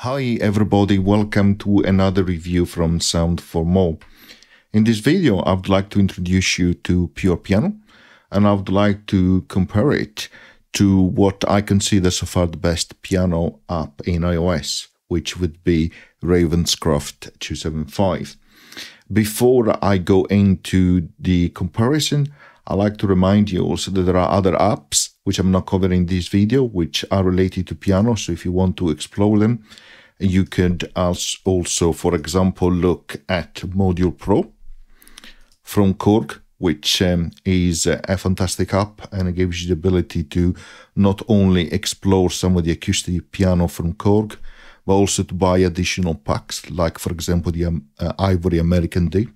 Hi everybody, welcome to another review from Sound for More. In this video I would like to introduce you to Pure Piano, and I would like to compare it to what I consider so far the best piano app in iOS, which would be Ravenscroft 275. Before I go into the comparison, I'd like to remind you also that there are other apps which I'm not covering in this video, which are related to piano. So if you want to explore them, you could also, for example, look at Module Pro from Korg, which is a fantastic app, and it gives you the ability to not only explore some of the acoustic piano from Korg, but also to buy additional packs, like, for example, the Ivory American D.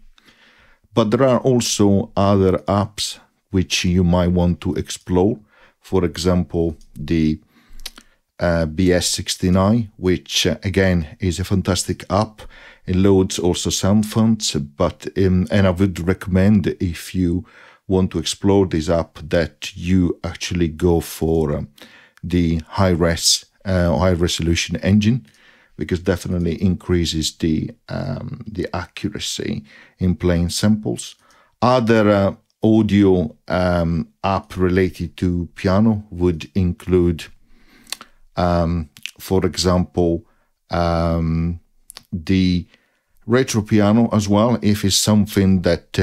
But there are also other apps which you might want to explore. For example, the BS69, which again is a fantastic app. It loads also sound fonts, but and I would recommend, if you want to explore this app, that you actually go for the high resolution engine, because definitely increases the accuracy in playing samples. Other audio app related to piano would include, for example, the retro piano as well, if it's something that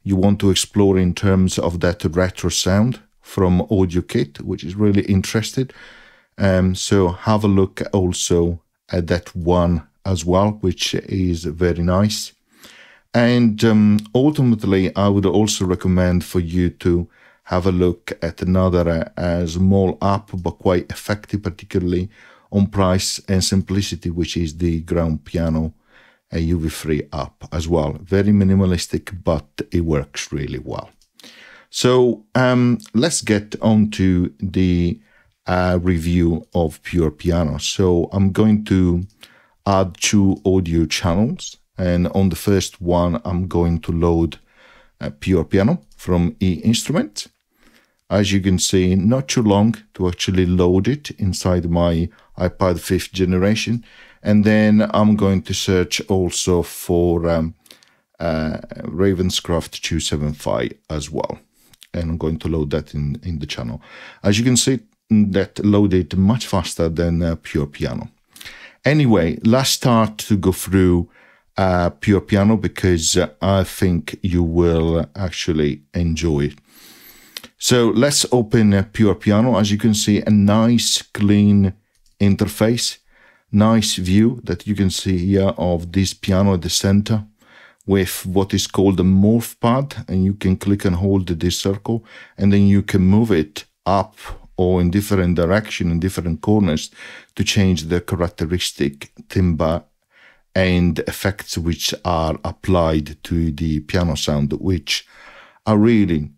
you want to explore in terms of that retro sound from AudioKit, which is really interesting. So have a look also at that one as well, which is very nice. And ultimately, I would also recommend for you to have a look at another small app, but quite effective, particularly on price and simplicity, which is the Ground Piano UV3 app as well. Very minimalistic, but it works really well. So let's get on to the review of Pure Piano. So I'm going to add 2 audio channels, and on the first one I'm going to load Pure Piano from eInstrument. As you can see, not too long to actually load it inside my iPad 5th generation. And then I'm going to search also for Ravenscroft 275 as well. And I'm going to load that in the channel. As you can see, that loaded much faster than Pure Piano. Anyway, let's start to go through Pure Piano, because I think you will actually enjoy it. So let's open Pure Piano. As you can see, a nice clean interface, nice view that you can see here of this piano at the center with what is called the Morph Pad, and you can click and hold this circle, and then you can move it up or in different direction, in different corners, to change the characteristic timbre and effects which are applied to the piano sound, which are really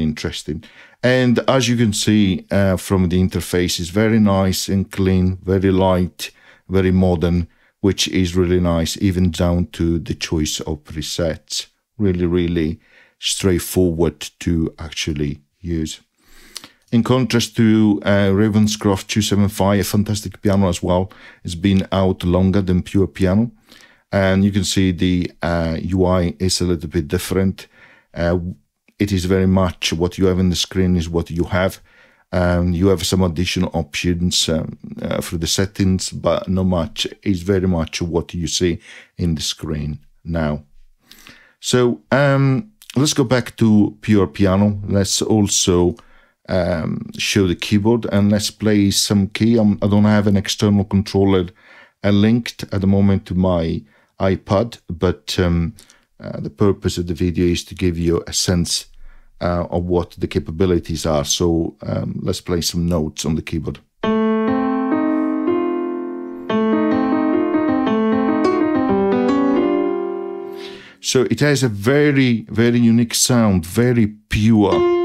interesting. And as you can see from the interface, it's very nice and clean, very light, very modern, which is really nice, even down to the choice of presets. Really straightforward to actually use. In contrast to Ravenscroft 275, a fantastic piano as well, it's been out longer than Pure Piano. And you can see the UI is a little bit different. It is very much what you have in the screen is what you have. You have some additional options for the settings, but not much. It's very much what you see in the screen now. So let's go back to Pure Piano. Let's also show the keyboard, and let's play some key. I don't have an external controller linked at the moment to my iPad, but the purpose of the video is to give you a sense of what the capabilities are. So let's play some notes on the keyboard. So it has a very unique sound, very pure.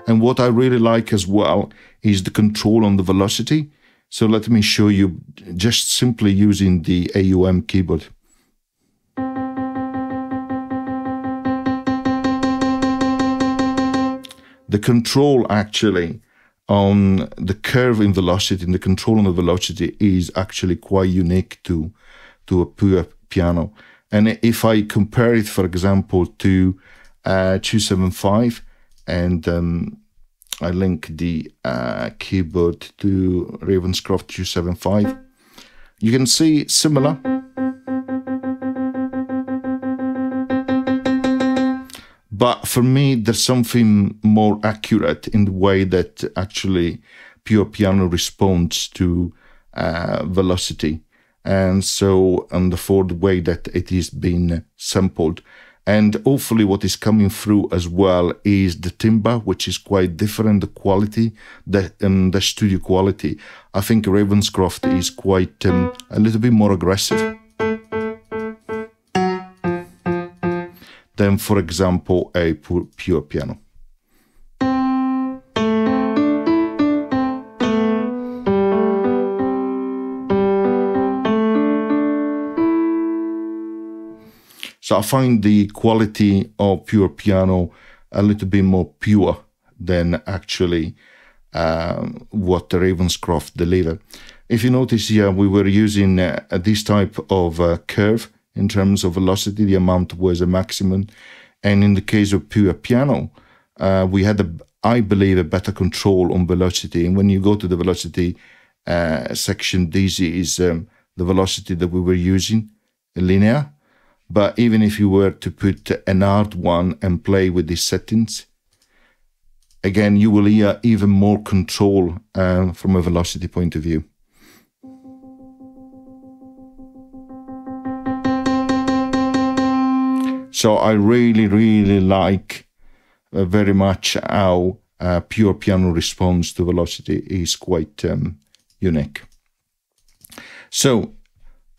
And what I really like as well is the control on the velocity. So let me show you just simply using the AUM keyboard. The control actually on the curve in velocity, and the control on the velocity is actually quite unique to a pure piano. And if I compare it, for example, to 275, and I link the keyboard to Ravenscroft 275, you can see similar. But for me, there's something more accurate in the way that actually pure piano responds to velocity. And so, and therefore, the way that it is being sampled. And hopefully what is coming through as well is the timbre, which is quite different, the quality, the studio quality. I think Ravenscroft is quite a little bit more aggressive than, for example, a pure piano. So I find the quality of pure piano a little bit more pure than actually what the Ravenscroft deliver. If you notice here, we were using this type of curve in terms of velocity. The amount was a maximum. And in the case of pure piano, we had, I believe, a better control on velocity. And when you go to the velocity section, this is the velocity that we were using, linear. But even if you were to put an hard one and play with these settings, again, you will hear even more control from a velocity point of view. So I really, really like very much how pure piano response to velocity is quite unique. So,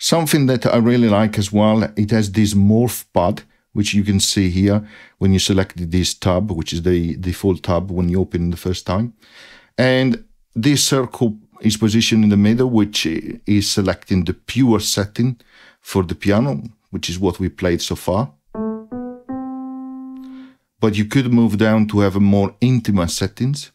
something that I really like as well, it has this Morph Pad, which you can see here when you select this tab, which is the default tab when you open the first time. And this circle is positioned in the middle, which is selecting the pure setting for the piano, which is what we played so far. But you could move down to have a more intimate settings.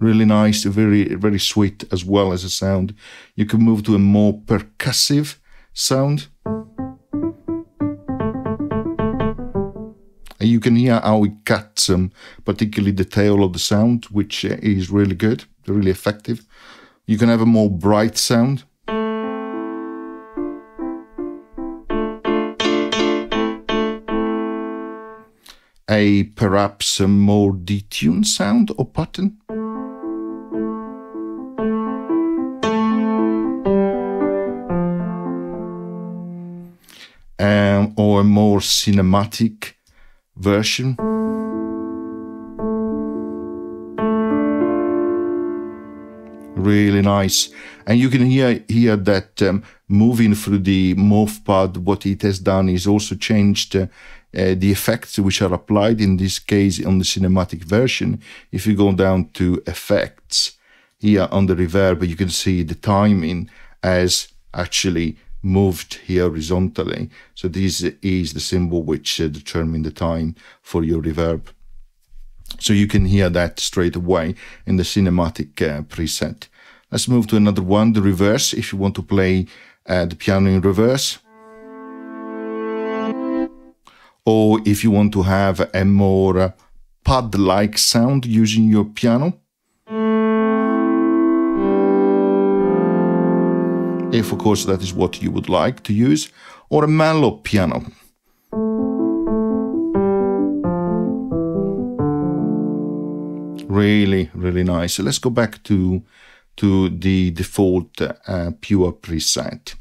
Really nice, very, very sweet as well as a sound. You can move to a more percussive sound. And you can hear how it cuts particularly the tail of the sound, which is really good, really effective. You can have a more bright sound. Perhaps a more detuned sound or pattern. Or a more cinematic version. Really nice. And you can hear that moving through the Morph Pad, what it has done is also changed the effects which are applied, in this case on the cinematic version. If you go down to effects, here on the reverb, you can see the timing as actually moved here horizontally. So this is the symbol which determines the time for your reverb. So you can hear that straight away in the cinematic preset. Let's move to another one, the reverse, if you want to play the piano in reverse. Or if you want to have a more pad-like sound using your piano. If, of course, that is what you would like to use. Or a mellow piano. Really, really nice. So let's go back to the default pure preset.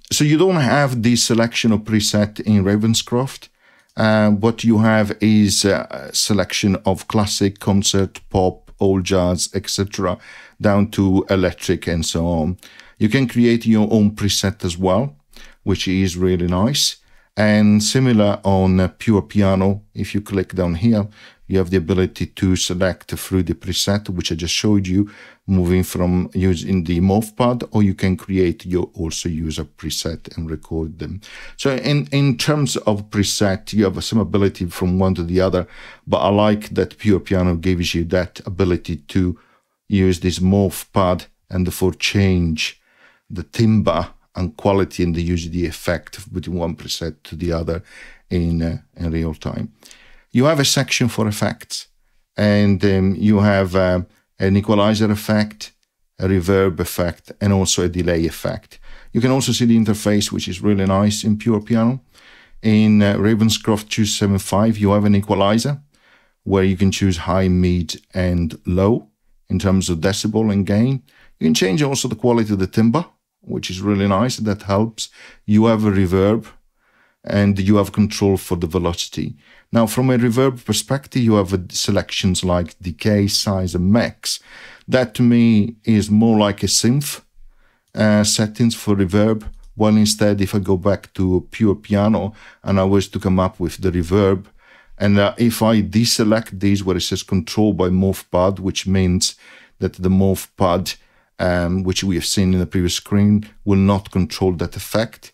So you don't have this selection of preset in Ravenscroft. What you have is a selection of classic, concert, pop, old jazz, etc., down to electric and so on. You can create your own preset as well, which is really nice. And similar on pure piano, if you click down here, you have the ability to select through the preset, which I just showed you, moving from using the Morph Pad, or you can create your also use a preset and record them. So in terms of preset, you have some ability from one to the other, but I like that Pure Piano gives you that ability to use this Morph Pad and therefore change the timbre and quality and use the effect between one preset to the other in real time. You have a section for effects, and you have an equalizer effect, a reverb effect, and also a delay effect. You can also see the interface, which is really nice in Pure Piano. In Ravenscroft 275, you have an equalizer where you can choose high, mid, and low in terms of decibel and gain. You can change also the quality of the timbre, which is really nice. That helps. You have a reverb, and you have control for the velocity. Now, from a reverb perspective, you have selections like decay, size, and max. That to me is more like a synth settings for reverb, while instead, if I go back to Pure Piano and I was to come up with the reverb, and if I deselect these where it says control by Morph Pad, which means that the Morph Pad, which we have seen in the previous screen, will not control that effect,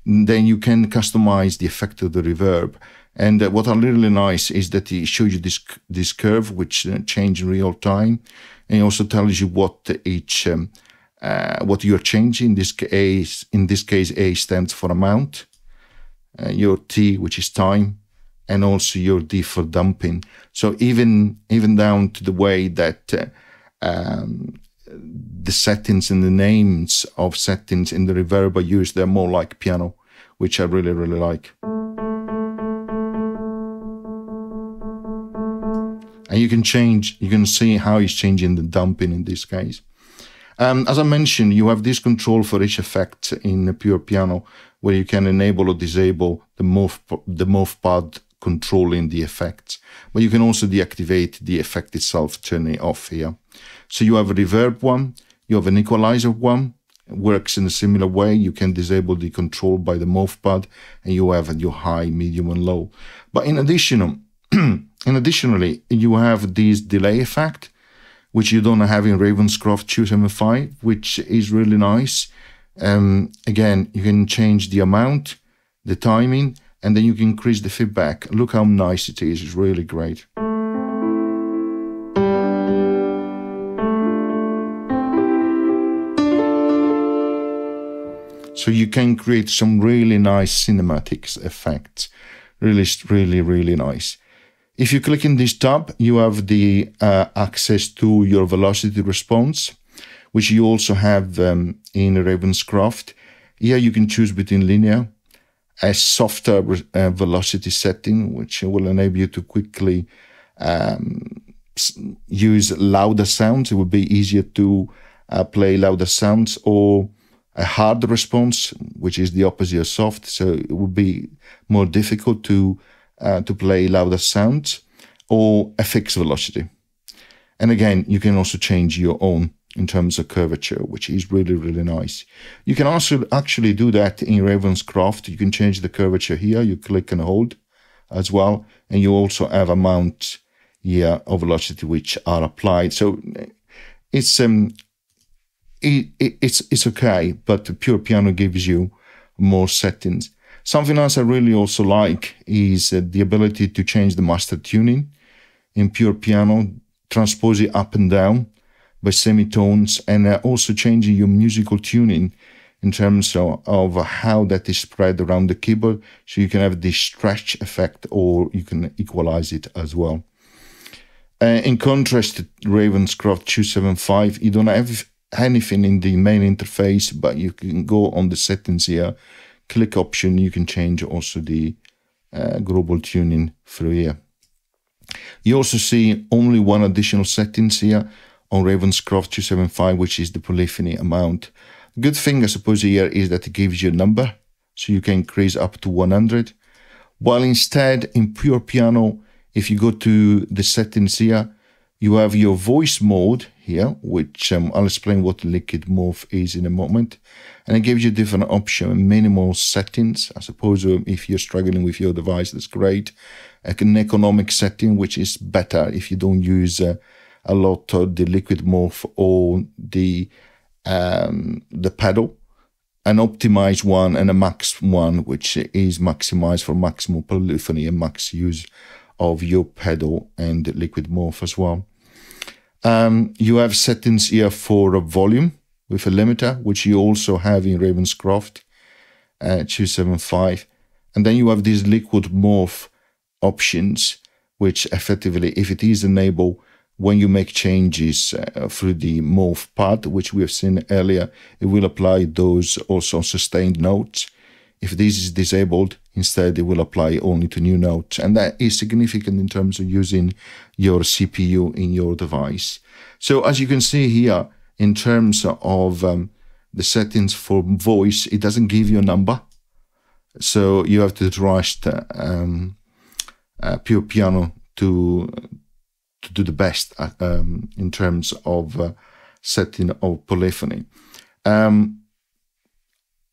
then you can customize the effect of the reverb. And what are really nice is that it shows you this curve, which change in real time, and it also tells you what each what you're changing. In this case, A stands for amount, your T, which is time, and also your D for damping. So even down to the way that the settings and the names of settings in the reverb are used, they're more like piano, which I really, really like. And you can see how it's changing the damping in this case. As I mentioned, you have this control for each effect in Pure Piano, where you can enable or disable the Morph Pad controlling the effects. But you can also deactivate the effect itself, turn it off here. So you have a reverb one, you have an equalizer one, it works in a similar way. You can disable the control by the Morph Pad, and you have your high, medium, and low. But additionally, you have this delay effect, which you don't have in Ravenscroft 275, which is really nice. Again, you can change the amount, the timing, and then you can increase the feedback. Look how nice it is. It's really great. So you can create some really nice cinematics effects. Really, really nice. If you click in this tab, you have the access to your velocity response, which you also have in Ravenscroft. Here you can choose between linear, a softer velocity setting, which will enable you to quickly use louder sounds. It will be easier to play louder sounds, or a hard response, which is the opposite of soft. So it will be more difficult to play louder sounds, or a fixed velocity. And again, you can also change your own in terms of curvature, which is really, really nice. You can also actually do that in Ravenscroft. You can change the curvature here. You click and hold as well. And you also have amount here of velocity which are applied. So it's okay, but the Pure Piano gives you more settings. Something else I really also like is the ability to change the master tuning in Pure Piano, transpose it up and down by semitones, and also changing your musical tuning in terms of how that is spread around the keyboard. So you can have this stretch effect, or you can equalize it as well. In contrast to Ravenscroft 275, you don't have anything in the main interface, but you can go on the settings here, click option, you can change also the global tuning through here. You also see only one additional settings here on Ravenscroft 275, which is the polyphony amount. The good thing, I suppose, here is that it gives you a number, so you can increase up to 100. While instead, in Pure Piano, if you go to the settings here, You have your voice mode here, which I'll explain what Liquid Morph is in a moment. And it gives you different options, minimal settings. I suppose if you're struggling with your device, that's great. An economic setting, which is better if you don't use a lot of the Liquid Morph or the pedal. An optimized one and a max one, which is maximized for maximal polyphony and max use of your pedal and Liquid Morph as well. You have settings here for a volume with a limiter, which you also have in Ravenscroft 275. And then you have these Liquid Morph options, which effectively, if it is enabled, when you make changes through the Morph Pad, which we have seen earlier, it will apply those also sustained notes. If this is disabled, instead it will apply only to new notes. And that is significant in terms of using your CPU in your device. So as you can see here, in terms of the settings for voice, it doesn't give you a number. So you have to trust Pure Piano to do the best in terms of setting of polyphony.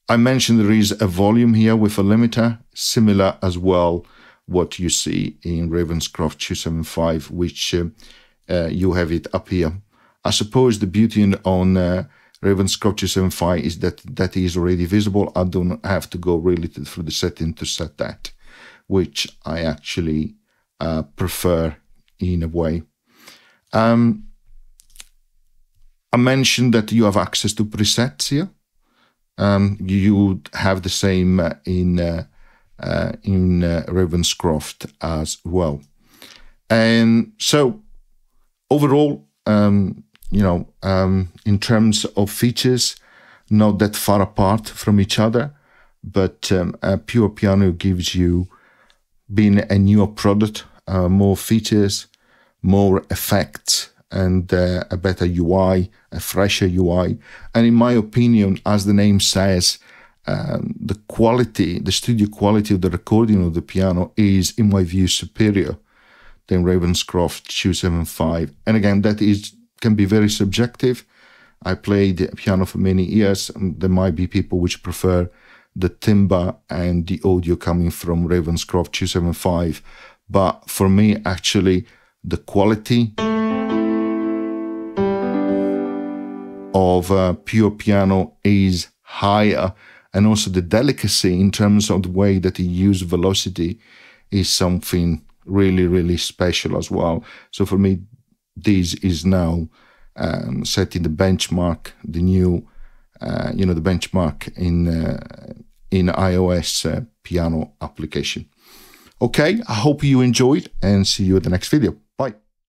I mentioned there is a volume here with a limiter, similar as well what you see in Ravenscroft 275, which you have it up here. I suppose the beauty on Ravenscroft 275 is that is already visible. I don't have to go really through the setting to set that, which I actually prefer in a way. I mentioned that you have access to presets here. You have the same in Ravenscroft as well. And so overall, in terms of features, not that far apart from each other, but Pure Piano gives you, being a newer product, more features, more effects, and a better UI, a fresher UI. And in my opinion, as the name says, the quality, the studio quality of the recording of the piano is, in my view, superior than Ravenscroft 275. And again, that can be very subjective. I played piano for many years, and there might be people which prefer the timbre and the audio coming from Ravenscroft 275. But for me, actually, the quality of Pure Piano is higher, and also the delicacy in terms of the way that you use velocity is something really, really special as well. So for me, this is now setting the benchmark, the new, the benchmark in iOS piano application. Okay, I hope you enjoyed, and see you at the next video.